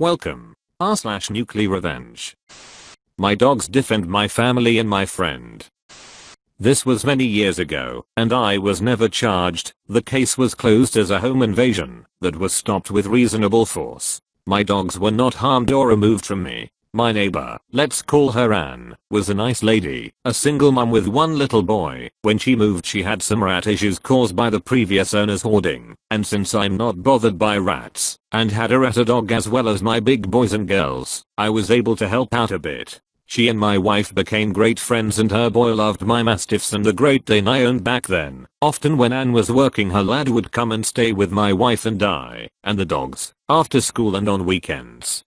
Welcome. r/Nuclearrevenge. My dogs defend my family and my friend. This was many years ago, and I was never charged. The case was closed as a home invasion that was stopped with reasonable force. My dogs were not harmed or removed from me. My neighbor, let's call her Anne, was a nice lady, a single mom with one little boy. When she moved she had some rat issues caused by the previous owner's hoarding, and since I'm not bothered by rats, and had a rat dog as well as my big boys and girls, I was able to help out a bit. She and my wife became great friends and her boy loved my mastiffs and the Great Dane I owned back then. Often when Anne was working her lad would come and stay with my wife and I, and the dogs, after school and on weekends.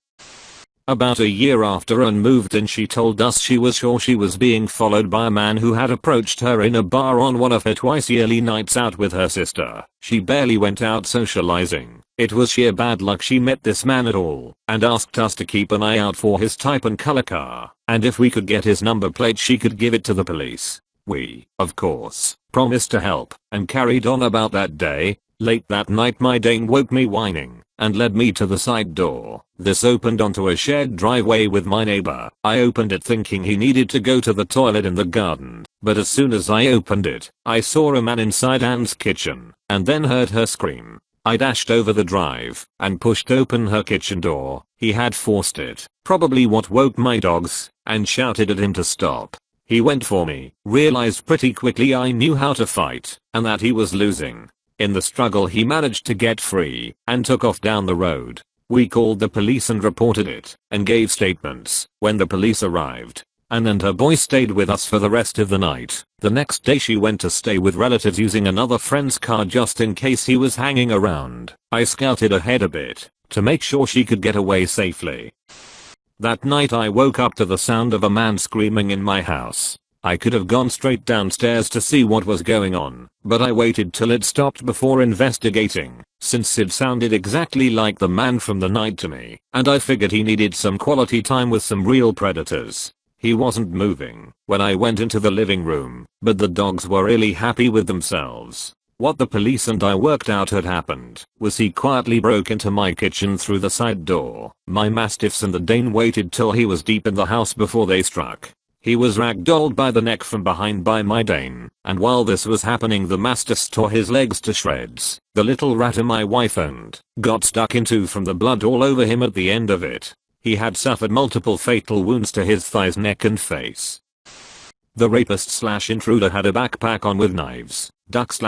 About a year after Anne moved in she told us she was sure she was being followed by a man who had approached her in a bar on one of her twice yearly nights out with her sister. She barely went out socializing. It was sheer bad luck she met this man at all, and asked us to keep an eye out for his type and color car, and if we could get his number plate she could give it to the police. We, of course, promised to help, and carried on about that day. Late that night my Dane woke me whining, and led me to the side door. This opened onto a shared driveway with my neighbor. I opened it thinking he needed to go to the toilet in the garden, but as soon as I opened it, I saw a man inside Anne's kitchen, and then heard her scream. I dashed over the drive, and pushed open her kitchen door. He had forced it, probably what woke my dogs, and shouted at him to stop. He went for me, realized pretty quickly I knew how to fight, and that he was losing. In the struggle he managed to get free, and took off down the road. We called the police and reported it, and gave statements. When the police arrived, Anne and her boy stayed with us for the rest of the night. The next day she went to stay with relatives using another friend's car just in case he was hanging around. I scouted ahead a bit, to make sure she could get away safely. That night I woke up to the sound of a man screaming in my house. I could have gone straight downstairs to see what was going on, but I waited till it stopped before investigating, since it sounded exactly like the man from the night to me, and I figured he needed some quality time with some real predators. He wasn't moving when I went into the living room, but the dogs were really happy with themselves. What the police and I worked out had happened was he quietly broke into my kitchen through the side door. My mastiffs and the Dane waited till he was deep in the house before they struck. He was ragdolled by the neck from behind by my Dane, and while this was happening the mastiffs tore his legs to shreds. The little rat my wife owned got stuck in two from the blood all over him at the end of it. He had suffered multiple fatal wounds to his thighs, neck and face. The rapist/intruder had a backpack on with knives, duct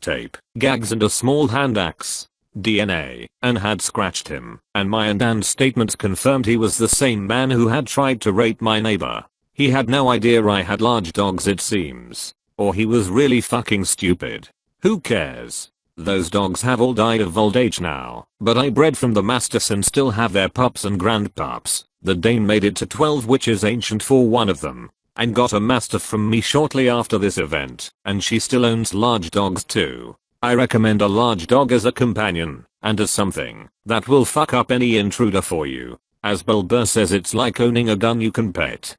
tape, gags and a small hand axe. DNA, and had scratched him, and my and Anne's statements confirmed he was the same man who had tried to rape my neighbor. He had no idea I had large dogs it seems. Or he was really fucking stupid. Who cares? Those dogs have all died of old age now, but I bred from the mastiffs and still have their pups and grandpups. The Dane made it to 12, which is ancient for one of them, and got a mastiff from me shortly after this event, and she still owns large dogs too. I recommend a large dog as a companion, and as something that will fuck up any intruder for you. As Bill Burr says, it's like owning a gun you can pet.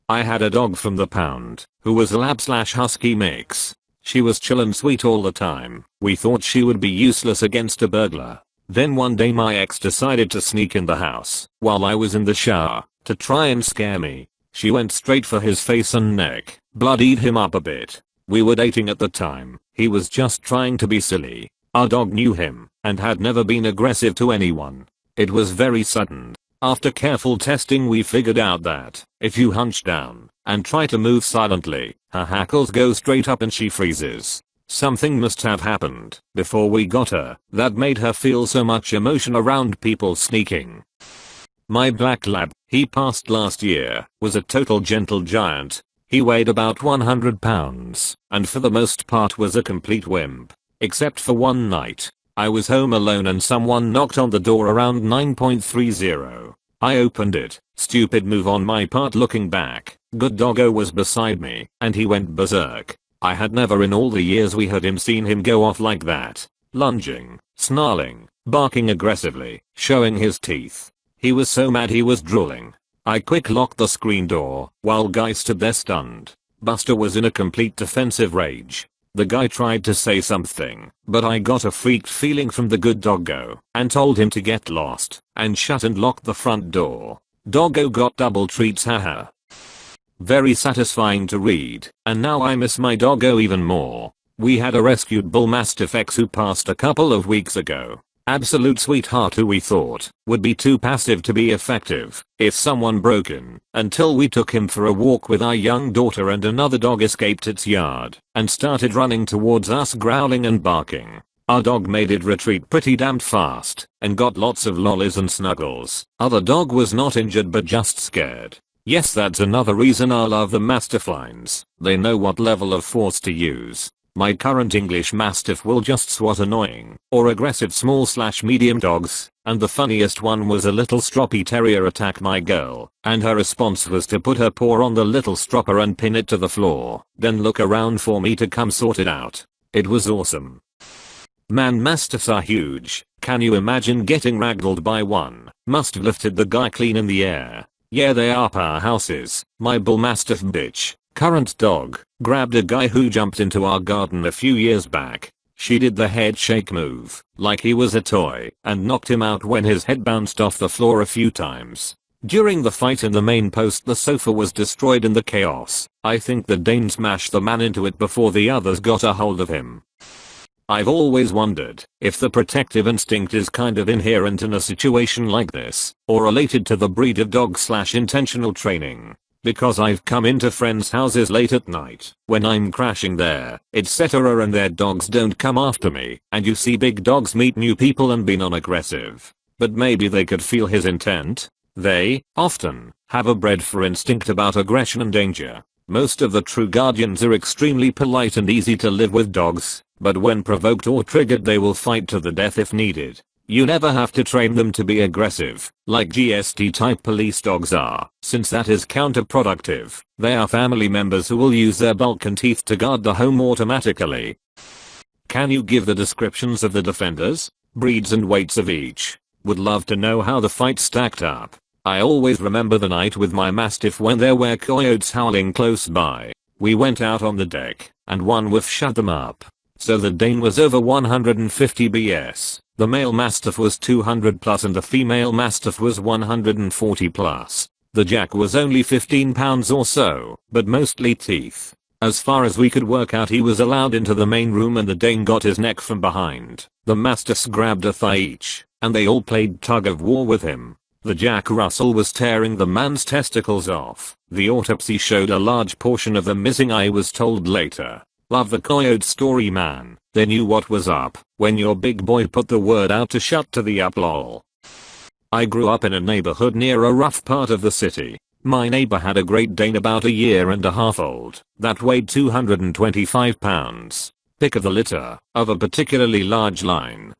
I had a dog from the pound, who was a lab/husky mix. She was chill and sweet all the time. We thought she would be useless against a burglar. Then one day my ex decided to sneak in the house while I was in the shower to try and scare me. She went straight for his face and neck, bloodied him up a bit. We were dating at the time. He was just trying to be silly. Our dog knew him and had never been aggressive to anyone. It was very sudden. After careful testing we figured out that if you hunch down and try to move silently, her hackles go straight up and she freezes. Something must have happened before we got her that made her feel so much emotion around people sneaking. My black lab, he passed last year, was a total gentle giant. He weighed about 100 pounds, and for the most part was a complete wimp. Except for one night. I was home alone and someone knocked on the door around 9:30. I opened it. Stupid move on my part looking back. Good doggo was beside me, and he went berserk. I had never in all the years we had him seen him go off like that. Lunging, snarling, barking aggressively, showing his teeth. He was so mad he was drooling. I quick locked the screen door, while guys stood there stunned. Buster was in a complete defensive rage. The guy tried to say something, but I got a freaked feeling from the good doggo and told him to get lost and shut and locked the front door. Doggo got double treats, haha. Very satisfying to read, and now I miss my doggo even more. We had a rescued bull mastiff X who passed a couple of weeks ago. Absolute sweetheart who we thought would be too passive to be effective if someone broke in, until we took him for a walk with our young daughter and another dog escaped its yard and started running towards us growling and barking. Our dog made it retreat pretty damn fast and got lots of lollies and snuggles. Other dog was not injured but just scared. Yes, that's another reason I love the Mastiff lines. They know what level of force to use. My current English Mastiff will just swat annoying or aggressive small/medium dogs, and the funniest one was a little stroppy terrier attack my girl, and her response was to put her paw on the little stropper and pin it to the floor, then look around for me to come sort it out. It was awesome. Man, Mastiffs are huge. Can you imagine getting ragdolled by one? Must have lifted the guy clean in the air. Yeah, they are powerhouses. My bull mastiff bitch, current dog, grabbed a guy who jumped into our garden a few years back. She did the head shake move, like he was a toy, and knocked him out when his head bounced off the floor a few times. During the fight in the main post, the sofa was destroyed in the chaos. I think the Dane smashed the man into it before the others got a hold of him. I've always wondered if the protective instinct is kind of inherent in a situation like this, or related to the breed of dog/intentional training. Because I've come into friends' houses late at night, when I'm crashing there, etc., and their dogs don't come after me, and you see big dogs meet new people and be non-aggressive. But maybe they could feel his intent. They, often, have a bred for instinct about aggression and danger. Most of the true guardians are extremely polite and easy to live with dogs, but when provoked or triggered they will fight to the death if needed. You never have to train them to be aggressive, like GST type police dogs are, since that is counterproductive. They are family members who will use their bulk and teeth to guard the home automatically. Can you give the descriptions of the defenders, breeds and weights of each? Would love to know how the fight stacked up. I always remember the night with my mastiff when there were coyotes howling close by. We went out on the deck, and one wolf shut them up. So the Dane was over 150 bs. The male mastiff was 200 plus and the female mastiff was 140 plus. The jack was only 15 pounds or so, but mostly teeth. As far as we could work out, he was allowed into the main room and the Dane got his neck from behind. The mastiffs grabbed a thigh each, and they all played tug of war with him. The Jack Russell was tearing the man's testicles off. The autopsy showed a large portion of the missing eye, was told later. Love the coyote story, man. They knew what was up when your big boy put the word out to shut to the up, lol. I grew up in a neighborhood near a rough part of the city. My neighbor had a Great Dane about a year and a half old that weighed 225 pounds. Pick of the litter of a particularly large line.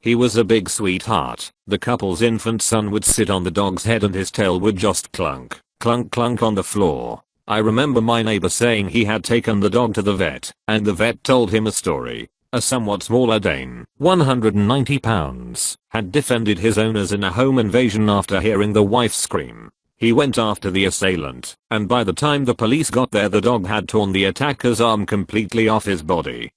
He was a big sweetheart. The couple's infant son would sit on the dog's head and his tail would just clunk, clunk, clunk on the floor. I remember my neighbor saying he had taken the dog to the vet, and the vet told him a story. A somewhat smaller Dane, 190 pounds, had defended his owners in a home invasion after hearing the wife scream. He went after the assailant, and by the time the police got there the dog had torn the attacker's arm completely off his body.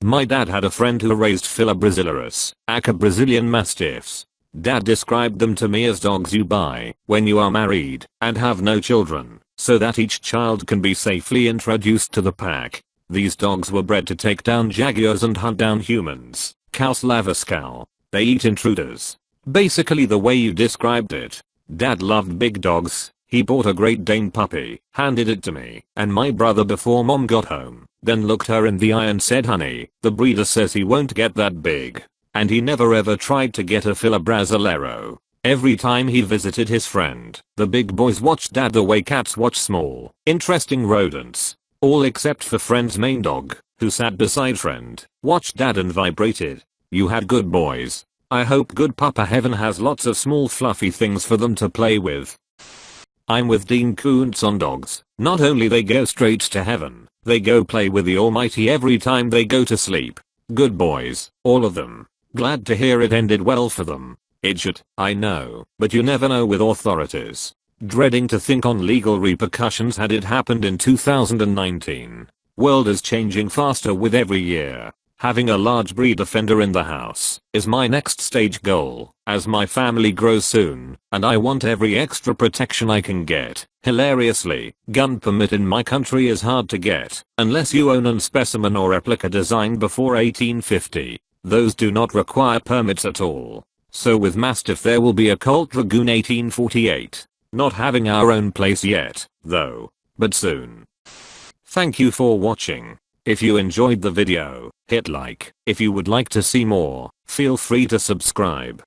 My dad had a friend who raised Fila Brasilaris, aka Brazilian Mastiffs. Dad described them to me as dogs you buy when you are married and have no children, so that each child can be safely introduced to the pack. These dogs were bred to take down jaguars and hunt down humans. Caus lavascal. They eat intruders. Basically the way you described it. Dad loved big dogs. He bought a Great Dane puppy, handed it to me and my brother before mom got home, then looked her in the eye and said, "Honey, the breeder says he won't get that big." And he never ever tried to get a Fila Brasilero. Every time he visited his friend, the big boys watched Dad the way cats watch small, interesting rodents. All except for friend's main dog, who sat beside friend, watched Dad and vibrated. You had good boys. I hope good Papa Heaven has lots of small fluffy things for them to play with. I'm with Dean Koontz on dogs. Not only they go straight to heaven, they go play with the Almighty every time they go to sleep. Good boys, all of them. Glad to hear it ended well for them. It should, I know, but you never know with authorities. Dreading to think on legal repercussions had it happened in 2019. World is changing faster with every year. Having a large breed defender in the house is my next stage goal, as my family grows soon, and I want every extra protection I can get. Hilariously, gun permit in my country is hard to get, unless you own a specimen or replica designed before 1850. Those do not require permits at all. So with Mastiff there will be a Colt Dragoon 1848. Not having our own place yet, though, but soon. Thank you for watching. If you enjoyed the video, hit like. If you would like to see more, feel free to subscribe.